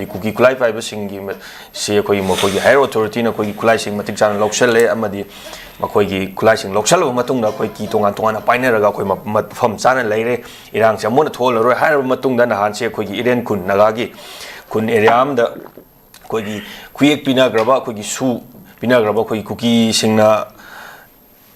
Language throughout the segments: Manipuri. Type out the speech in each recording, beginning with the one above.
kuki kulai paiba singi se koi makoi higher authority na koi kulai sing matik chan loksale amadi makoi gi kulai sing loksalo matung da koi ki tongan tongan paina raga koi pham chana leire irang chamon thol roi higher matung da han se koi gi iren kun naga gi kun area am da koi gi kuiek pina graba koi gi su pina graba koi kuki singna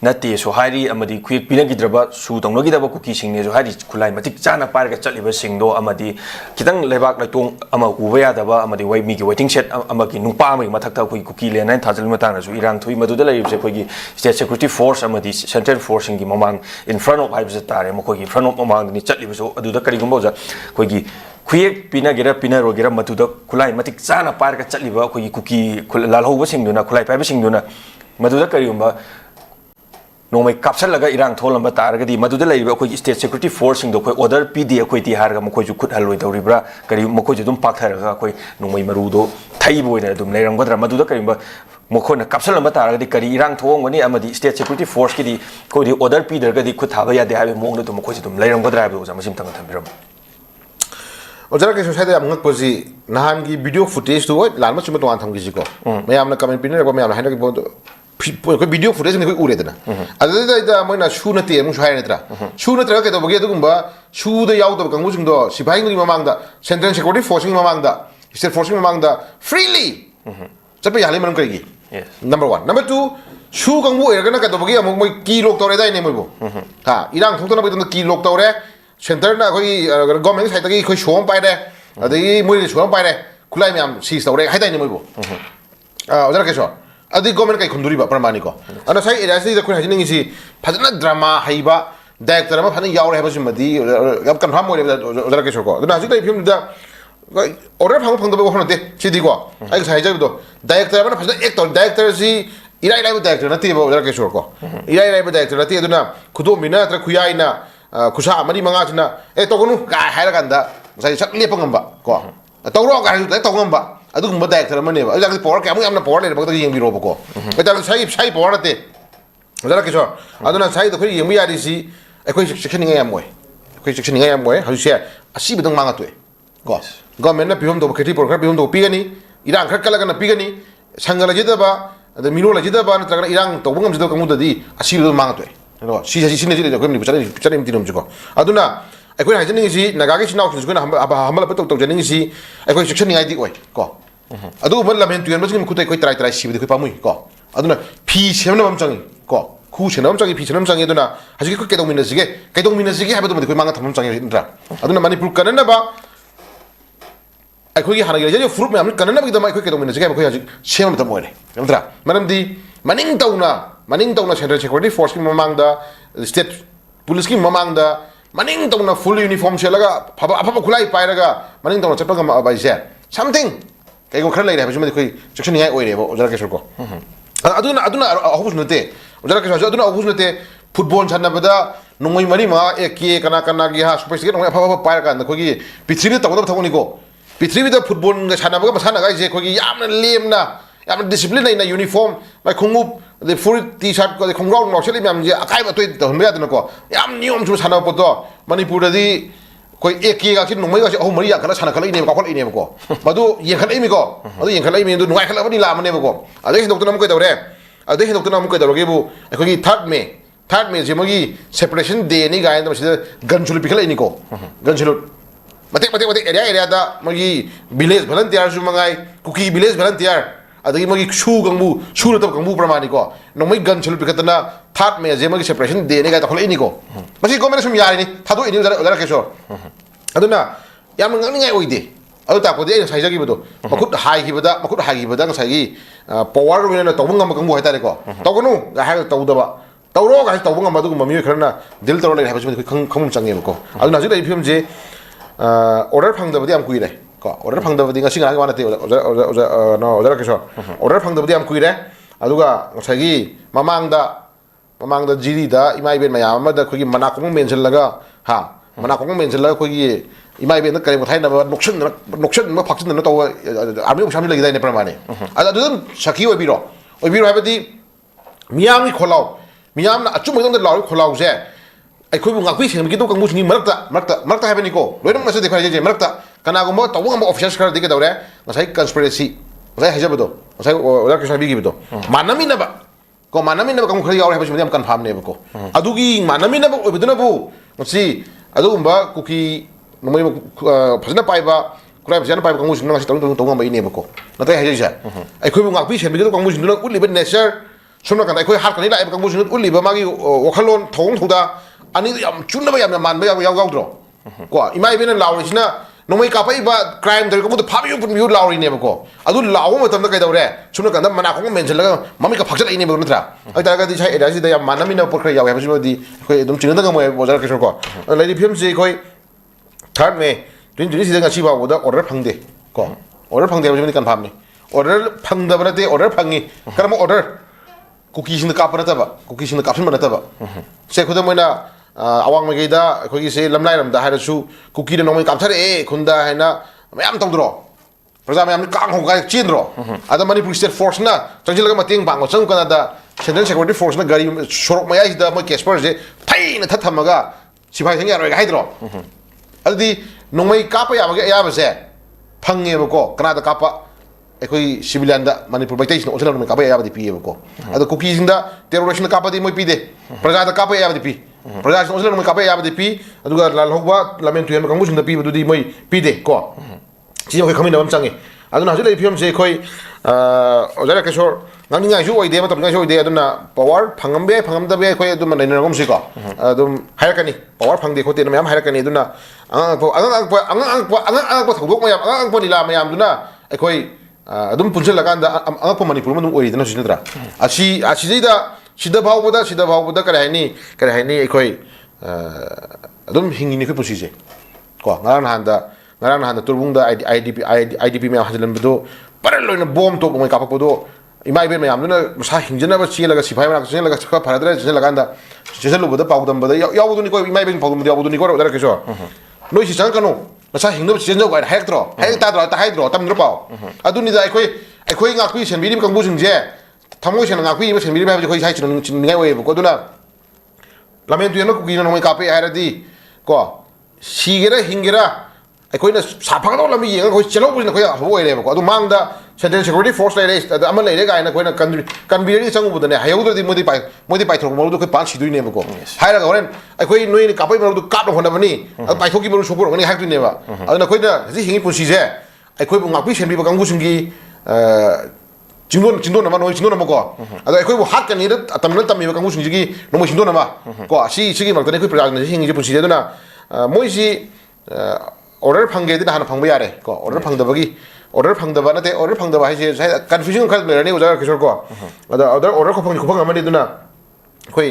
nate so hari amadi kuiek pina gidraba su tongno gidaba kuki singne so hari kulai matik chana par ga chaliba singdo amadi kitang lebak la tong ama ubaya daba amadi wai mi gi waiting set amagi nungpa amagi mathakta koi kuki le nine thajal matang su irang thui maduda lai se koi gi state security force amadi central force gi mamang in front of high tare mo koi gi front of mamang ni chaliba so aduda kari gumbo ja koi gi kuiek pina gira ro gira matuda kulai matik chana par ga chaliba koi gi kuki lal hoba singduna kulai pai ba singduna maduda kari gumba नोमै कापसलगा इरांग थोलंबा तारगदी मदुदा लैबा अखोई स्टेट सिक्युरिटी फोर्स सिंग दो अखोई ऑर्डर पीदी अखोई ति हारगा मखोई जु खुद हलोय दौरिब्रा करी मखोई जु दुम पाथरगा अखोई नोमै मरुदो थैबो ओइना दुम लेरंगदरा मदुदा करीबा मखोना कापसलंबा तारगदी करी इरांग थोंगनी अमदी स्टेट सिक्युरिटी फोर्स किदी कोई ऑर्डर पीदरगदी खुद थाबा यादे हाबे मोंग दो मखोई दुम लेरंगदरा हाबे ओजा मसिम तंग थंबिरम ओजरा के society amngak posi nahan gi video footage to lan ma chuma to an tham gi ko mayam na comment pin ba mayam haina gi bo ko video footage ni ko ure dana adada da moina shu na te mu shai na tra shu na tra ke to bage to gumba shu da yaw to kangmu jing do sipai ngi mamang da central security force ngi mamang da state force ngi mamang da freely chape yale manam kai gi number 1 number 2 shu kangmu era kana ka to bage mo ki lok to re dai ne mo bo ha irang thong to na ba to ki lok to re center na koi government side gi koi shom pai de adai moi shom pai de kulai myam si to re hai dai ne mo bo odara ke so adi government kai khunduri ba pramani ko ana sai area si da koi hajin ngi si phajana drama haiba director ma phana yaw re ha ba simadi gab kan pham mo re odara ke so ko na hajik dai film da order phang phang da ba hono te si di ko ai sai ja do director ma phajana actor director si irai rai ba director na ti ba odara ke so ko irai rai ba director na ti aduna khudo mina tra khuyai na kusa mari manga china togonu ka haira kanda sai sat lepa ngamba ko togro ka ru togamba adu gumba director mane ba adu power ka amna power le ba to yeng biro ko ta sai power te dara ke so aduna sai to khoi yeng mi ari si khoi section ngai am moi khoi section ngai am moi ha sia asi bidang manga to ko government na pihom to kheti program pihom to pigani irang khar kala kana pigani sangala jida ba adu mino la jida ba na tra irang to bungam jida kamu di asi bidang manga to si ne ji ko ni pachani tinum jiko aduna ai hajin ngi si nagagi sinau ki ko na hamala patok to janing si ai section ngai di oi ko adu ban la men tuyan ba sing kutai koi trai si bi ko pamui ko aduna phi semna bam changi ko khu semna bam changi phi semna bam changi aduna haji ko kedong minna sige ha ba to ko manga thamam changi indra aduna manipur kanana ba ai ko gi hana gi fruit me am kanana ba gi da mai ko kedong minna sige ba ko haji semna ta moire indra manam di maning tauna central security force ki mamang da state police ki mamang da maning tauna full uniform shelaga phaba khulai pairaga maning tauna chapanga ma bai se something kai ko khar lai re ba koi section ngai oi re bo ojara ke sor ko aduna ahubus nate ojara ke sor aduna ahubus nate football channa bada nongoi mari ma ek kana gi ha super stick nongoi phaba pairaga na koi pithri ta ko thangoni ko pithri da football ga channa ba masana ga je koi yamna lemna yamna discipline na uniform like khungup the full t-shirt ko the khungrong no cheli myam je akai ba toi to hme adna ko yam niom chu sana poto manipur di koi ek ga kin nomai ga oh mari ya kala sana kala ine ko ine ko madu yen khala imi ko adu yen khala imi du nuai khala bani la mane ko adu hin doctor nam ko dawre adu hin doctor nam ko dawre bu ko gi third may je magi separation day ni ga enda sida gun chulu pikhala ini ko gun chulu mate area da magi village volunteer ju mangai kuki village volunteer adagi magi shu na tab gangbu pramani ko nomai gun chulu pikatana third may je magi separation day ni ga ta khol ini ko masi ko mena sum yari ni thadu ini dara ke so aduna yam ngang ngai oide adu ta ko de sai jagi bodo makut hai gi bada ngai gi power win na tobung ngam gangbu haitare ko togonu ga ha tawda ba tawro ga tobung ngam adu mami kharna dil tawro le ha basi khangum change ko aduna ji dai film je order phang da badi am kuire ko order phang da badi ngasi ga na te order ke so order phang da badi am kuire aduga ngai gi mamang da jiri da imai ben mayam ma da khogi mana kong mention laga ha mana kong mention laga khogi imai ben da kare mo thai na noksan ma phaksin na to army shami lagi dai ne pramane ada dun saki oi biro habadi miyam ni kholau miyam na achum ngam da law kholau je ꯑꯩꯈꯣꯏꯕꯨ ꯉꯥꯛꯄꯤ ꯁꯦꯟꯕꯤꯒꯗꯧꯕ ꯀꯥꯡꯕꯨꯁꯤꯡꯒꯤ ꯃꯔꯛꯇ ꯍꯥꯏꯕꯅꯤꯀꯣ ꯂꯣꯏꯅꯃꯛ ꯅꯠꯆꯗꯦ ꯈꯔ ꯍꯥꯏꯖꯩ ꯃꯔꯛꯇ ꯀꯅꯥꯒꯨꯝꯕ ꯇꯧꯕ ꯉꯝꯕ ꯑꯣꯐꯤꯁꯔꯁ ꯈꯔꯗꯤ ꯀꯩꯗꯧꯔꯦ ꯉꯁꯥꯏ ꯀꯟꯁꯄꯤꯔꯦꯁꯤ ꯉꯁꯥꯏ ꯍꯥꯏꯖꯕꯗꯣ ꯉꯁꯥꯏ ꯑꯣꯖꯥ ꯀ꯭ꯔꯤꯁꯅ ꯍꯥꯏꯕꯤꯈꯤꯕꯗꯣ ꯃꯥꯟꯅꯃꯤꯟꯅꯕ ꯀꯣ ꯃꯥꯟꯅꯃꯤꯟꯅꯕ ꯀꯥꯡꯕꯨ ꯈꯔ ꯌꯥꯎꯔꯦ ꯍꯥꯏꯕꯁꯤꯃꯗꯤ ꯌꯥꯝ ꯀꯟꯐꯥꯝꯅꯦꯕꯀꯣ ꯑꯗꯨꯒꯤ ꯃꯥꯟꯅꯃꯤꯟꯅꯕ ꯑꯣꯏꯕꯗꯨꯅꯕꯨ ꯉꯁꯤ ꯑꯗꯨꯒꯨꯝꯕ ꯀꯨꯀꯤ ꯅꯣꯡꯃꯩ ꯐꯖꯅ ꯄꯥꯏꯕ ꯈꯨꯠꯂꯥꯏ ꯐꯖꯅ ꯄꯥꯏꯕ ꯀꯥꯡꯕꯨꯁꯤꯡꯅ ꯉꯁꯤ ꯇꯧ ꯉꯝꯕꯩꯅꯦꯕꯀꯣ ꯅꯠꯇ꯭ꯔꯦ ꯍꯥꯏꯖꯩꯁꯦ ꯑꯩꯈꯣꯏꯕꯨ ꯉꯥꯛꯄꯤ ꯁꯦꯟꯕꯤꯒꯗꯧꯕ ꯀꯥꯡꯕꯨꯁꯤꯡꯗꯨꯅ ꯎꯠꯂꯤꯕ ꯅꯦꯆꯔ ꯁꯣꯝ ꯅꯥꯀꯟꯗ ꯑꯩꯈꯣꯏ ꯍꯥꯠꯀꯅꯤ ꯂꯥꯛꯏꯕ ꯀꯥꯡꯕꯨꯁꯤꯡꯗꯨꯅ ꯎꯠꯂꯤꯕ ꯃꯥꯒꯤ ꯋꯥꯈꯜꯂꯣꯟ ꯊꯧꯑꯣꯡ ꯊꯧꯗꯥ ꯑꯅꯤꯗꯨ ꯌꯥꯝ ꯆꯨꯅꯕ ꯌꯥꯝꯅ ꯃꯥꯟꯕ ꯌꯥꯎꯗ꯭ꯔꯣ ꯀꯣ ꯏꯃꯥ ꯏꯕꯦꯟꯅ ꯂꯥꯎꯔꯤꯁꯤꯅ ꯅꯣꯡꯃꯩ ꯀꯥꯞꯄꯛꯏꯕ ꯀ꯭ꯔꯥꯏꯝ ꯇꯧꯔꯤꯕ ꯀꯥꯡꯕꯨꯗꯣ ꯐꯥꯕꯤꯌꯨ ꯄꯨꯟꯕꯤꯌꯨ ꯂꯥꯎꯔꯤꯅꯦꯕꯀꯣ ꯑꯗꯨ ꯂꯥꯎꯕ ꯃꯇꯝꯗ ꯀꯩꯗꯧꯔꯦ ꯁꯣꯝ ꯅꯥꯀꯟꯗ ꯃꯅꯥꯀꯣꯡꯒ ꯃꯦꯟꯁꯤꯜꯂꯒ ꯃꯃꯤꯠꯀ ꯐꯛꯆꯠꯂꯛꯏꯅꯦꯕ ꯅꯠꯇ꯭ꯔꯥ ꯑꯗꯨꯇꯥꯔꯒꯗꯤ ꯁꯥꯏ ꯑꯦꯔꯤꯌꯥꯁꯤꯗ ꯌꯥꯝ ꯃꯥꯟꯅꯃꯤꯟꯅꯕ ꯄꯣꯠ ꯈꯔ ꯌꯥꯎꯋꯦ ꯍꯥꯏꯕꯁꯤꯃꯗꯤ ꯑꯩꯈꯣꯏ ꯑꯗꯨꯝ ꯆꯤꯡꯅꯗ ꯉꯝꯃꯣꯏ ꯑꯣꯖꯥ ꯀ꯭ꯔꯤꯁꯅ ꯀꯣ ꯂꯩꯔꯤꯕ ꯐꯤꯕꯝꯁꯤ ꯑꯩꯈꯣꯏ 3 ꯃꯦ 2020 ꯉꯁꯤ ꯐꯥꯎꯕꯗ ꯑꯣꯔꯗꯔ ꯐꯪꯗꯦ ꯀꯣ ꯑꯣꯔꯗꯔ ꯐꯪꯗꯦ ꯍꯥꯏꯕꯁꯤꯃꯗꯤ ꯀꯟꯐꯥꯝꯅꯤ ꯑꯣꯔꯗꯔ ꯐꯪꯗꯕ ꯅꯠꯇꯦ ꯑꯣꯔꯗर ꯐꯪꯉꯤ ꯀꯔꯝꯕ ꯑꯣꯔꯗर ꯀꯨꯀꯤꯁꯤꯡꯗ ꯀꯥꯞꯄ ꯅꯠꯇꯕ ꯀꯨꯀꯤꯁꯤꯡꯗ ꯀꯥꯞꯁꯤꯟꯕ ꯅꯠꯇꯕ ꯁꯦ ꯈꯨꯗꯝ ꯑꯣꯏꯅ ꯑꯋꯥꯡ ꯃꯥꯏꯀꯩꯗ ꯑꯩꯈꯣꯏꯒꯤꯁꯦ ꯂꯝꯂꯥꯏꯔꯝꯗ ꯍꯥꯏꯔꯁꯨ ꯀꯨꯀꯤꯅ ꯅꯣꯡꯃꯩ ꯀꯥꯞꯊꯔꯛꯑꯦ ꯈꯨꯟꯗ ꯍꯥꯏꯅ ꯃꯌꯥꯝ ꯇꯧꯗ꯭ꯔꯣ प्रजा मैम कांग होगा चेंद्रो अद मणिपुर स्टेट फोर्स ना चंगजिलगा मतेंग बांगो चंग कनादा सेंट्रल सिक्योरिटी फोर्स ना गाड़ी सोरक मयाइदा म केसपर जे फाइन थथमगा सिफाई संग यारोय हाइद्रो अदि नोंमै कापा याबगे याबसे फंगेबको कनादा कापा अखोई सिविलियन दा मणिपुर बैतैसिन ओसला नोंमै कापा याबदि पियेबको अद कुकीसिंग दा टेररिस्ट कापादि मोय पिदे प्रजा दा कापा याबदि पि प्रजा ओसला नोंमै कापा याबदि पि अदुगा लालहौबा लामेन तुयन कांगुसिंग दा पिबदुदि मोय पिदे को 지금 그 커미나 엄청이 아주 나중에 이 필름제 거의 어제라 계속 나중에 아주 오이데 맞다 나중에 오이데 아두나 파워 방음답에 거의 좀 내는 검시고 좀 하야까니 파워 방대 코테는 매am 하야까니 아두나 앙앙 더독 매am 앙앙 니라 매am 두나 거의 좀 분실라간다 앙앙 머니푸르만 좀 오이데나 주시더라 아시제이다 시다 바오보다 그래 하니 거의 좀 힘이니 그 보시지 거 나랑 한다 나랑 한다 뚫붕다 IDP 매am 하질는데도 빠르로는 bomb 또 뭐 까빠고도 이마이베 매am는 사 힘전나버 지엘라가 시파이만 지엘라가 착가 파라드라 지엘라간다 지엘로보다 바우담보다 야우도니 거 이마이베 바우담보다 야우도니 거라 그래 그죠 너희 시장 가노 사 힘도 지전적 거 하이드로 하이드로 하이드로 담으로 봐 아두니다 아이코이 ngakui senbirim kangbusinje thamoi ngakui ima senbirim habi khoi sai chun ngai we ko duna lamen tuyano kugina nomai kape hairadi ko sigera hingera ꯑꯩꯈꯣꯏꯅ ꯁꯥꯐꯒꯗꯧꯕ ꯂꯝꯕꯤ ꯌꯦꯡꯉꯒ ꯑꯩꯈꯣꯏ ꯆꯦꯜꯍꯧꯕꯁꯤꯅ ꯑꯩꯈꯣꯏ ꯑꯐꯕ ꯑꯣꯏꯔꯦꯕꯀꯣ ꯑꯗꯨ ꯃꯥꯡꯗ ꯁꯦꯟꯇ꯭ꯔꯦꯜ ꯁꯦꯀ꯭ꯌꯨꯔꯤꯇꯤ ꯐꯣꯔꯁ ꯂꯩꯔꯦ ꯑꯗ ꯑꯃ ꯂꯩꯔꯦ ꯀꯥꯏꯅ ꯑꯩꯈꯣꯏꯅ ꯀꯟꯕꯤꯔꯒ ꯆꯪꯉꯨꯕꯗꯅꯦ ꯍꯩꯍꯧꯗ꯭ꯔꯗꯤ ꯃꯣꯏꯗꯤ ꯄꯥꯏꯊꯣꯔꯛꯄ ꯃꯔꯨꯗꯣ ꯑꯩꯈꯣꯏ ꯄꯥꯟ ꯁꯤꯗꯣꯏꯅꯦꯕꯀꯣ ꯍꯥꯏꯔꯒ ꯍꯣꯔꯦꯟ ꯑꯩꯈꯣꯏ ꯅꯣꯏꯅ ꯀꯥꯞꯄꯒꯤ ꯃꯔꯨꯗꯣ ꯀꯥꯞꯅ ꯍꯣꯠꯅꯕꯅꯤ ꯑꯗꯨ ꯄꯥꯏꯊꯣꯛꯈꯤ ꯃꯔꯨ ꯁꯣꯛꯄꯔꯛꯒꯅꯤ ꯍꯥꯏꯔꯛꯇꯣꯏꯅꯦꯕ ꯑꯗꯨꯅ ꯑꯩꯈꯣꯏꯅ ꯍꯧꯖꯤꯛ ꯍꯤꯡꯉꯤ ꯄꯨꯟꯁꯤꯁꯦ ꯑꯩꯈꯣꯏꯕꯨ ꯉꯥꯛꯄꯤ ꯁꯦꯟꯕꯤꯕ ꯀꯥꯡꯕꯨꯁꯤꯡꯒꯤ ꯆꯤꯡꯗꯣꯟ ꯑꯃ ꯅꯣꯡꯃꯩ ꯆꯤꯡꯗꯣꯟ ꯑꯃꯀꯣ ꯑꯗꯣ ꯑꯩꯈꯣꯏꯕꯨ ꯍꯥꯠꯀꯅꯤꯅ ꯇꯝꯃꯤꯕ ꯀꯥꯡꯕꯨꯁꯤꯡꯁꯤꯒꯤ ꯅꯣꯡꯃꯩ ꯆꯤꯡꯗꯣꯟ ꯑꯃ ꯀꯣ ꯁꯤꯒꯤ ꯃꯔꯛꯇꯅꯤ ꯑꯩꯈꯣꯏ ꯄ꯭ꯔꯖꯥꯁꯤꯡꯅ ꯍꯤꯡꯉꯤꯁꯦ ꯄꯨꯟꯁꯤꯁꯦ ꯑꯗꯨꯅ ꯃꯣꯏꯁꯤ ऑर्डर फंगेदी ना फंग यारे को ऑर्डर फंगदबगी ऑर्डर फंगदबा नते ऑर्डर फंगदबा हाइसे कन्फ्यूजन खर लेरनी उजार किशोर को अदा ऑर्डर को फंग अमनि दुना कोई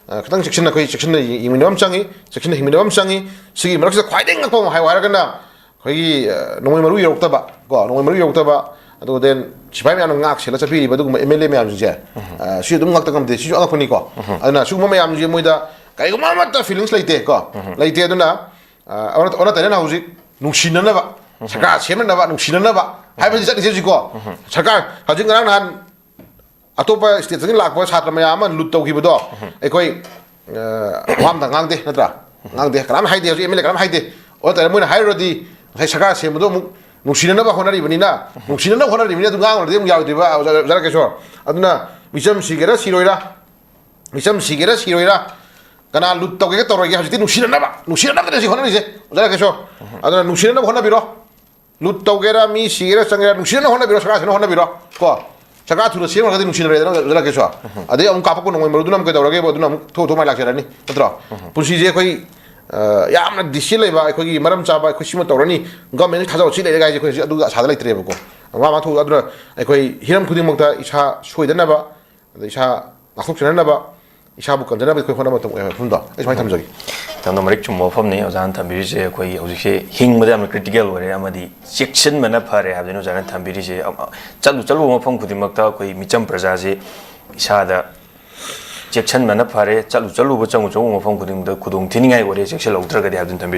खतंग सेक्शन इमिनम चांगी सेक्शन हिमिनम चांगी सिगी मरकसे ख्वाइदे ngakpo हाइ वारगना खोई नोंमै मरु योक्तबा को नोंमै मरु योक्तबा अदो देन सिपाइ म्याम ngak सेला चपि बदुग एमएलए म्याम जे सि दुम ngak तगम दे सि angakपनि को अदना सुगम म्याम जे मोइदा काइगमा मत फीलिंग्स लेते को लेते अदना ओना तने ना हुजिक नुसिननबा सरकार सेमनबा नुसिननबा हाइबदि चटनिसेजिको सरकार हजिक ngara nan atopa state jing lakpa chatra mayam an lut tawgibdo ekoi wam da ngangde natra ngangde karam haide hoji emele karam haide o tare moina hairodi sai सरकार semdo mu नुसिननबा honari banina नुसिननबा honari banina du ngang ode mu yawdiba jara kesor aduna misam sigira कना लुट तौगे तौरगे हजिति नुसिननबा दे होना निजे जरा केसो अदना नुसिननबा होना बिरो लुट तौगेरा मी सिगेरा संगेरा नुसिननबा होना बिरो सका होना बिरो को सका थुर सेम गदि नुसिनरे जरा केसो अदे हम कापको नोंमै मरुदुनम के तौरगे बदुना थो माइ लाक्सेरानी नत्र पुसी जे कोइ यामना दिसि लेबा अखोगी मरम चाबा खुसिम तौरनी गवर्नमेंट थाजाव छि लेगा जे खोइ अदुगा सादा लेत्रेबको मा थो अदुना अखोई हिरम खुदिमक्ता इसा सोइदनबा इसा नाखोक्सननबा इसाबु कंजनबा कोइ होना मतम फुंदा इस्माइ थमजगी तंदो मरिक चुम मफमनि ओजान थंबिरिसे कोइ हौजिसे हिंगबदे हम क्रिटिकल ओरे अमदि सेक्शन मना फरे हाबदेनो जान थंबिरिसे चलु मफम खुदिमक्ता कोइ मिचम प्रजासे इसादा सेक्शन मना फरे चलु बचंगु मफम खुदिमक्ता खुदोंग थिनिङाइ ओरे सेक्शन लौद्रगदि हाबदेन थंबि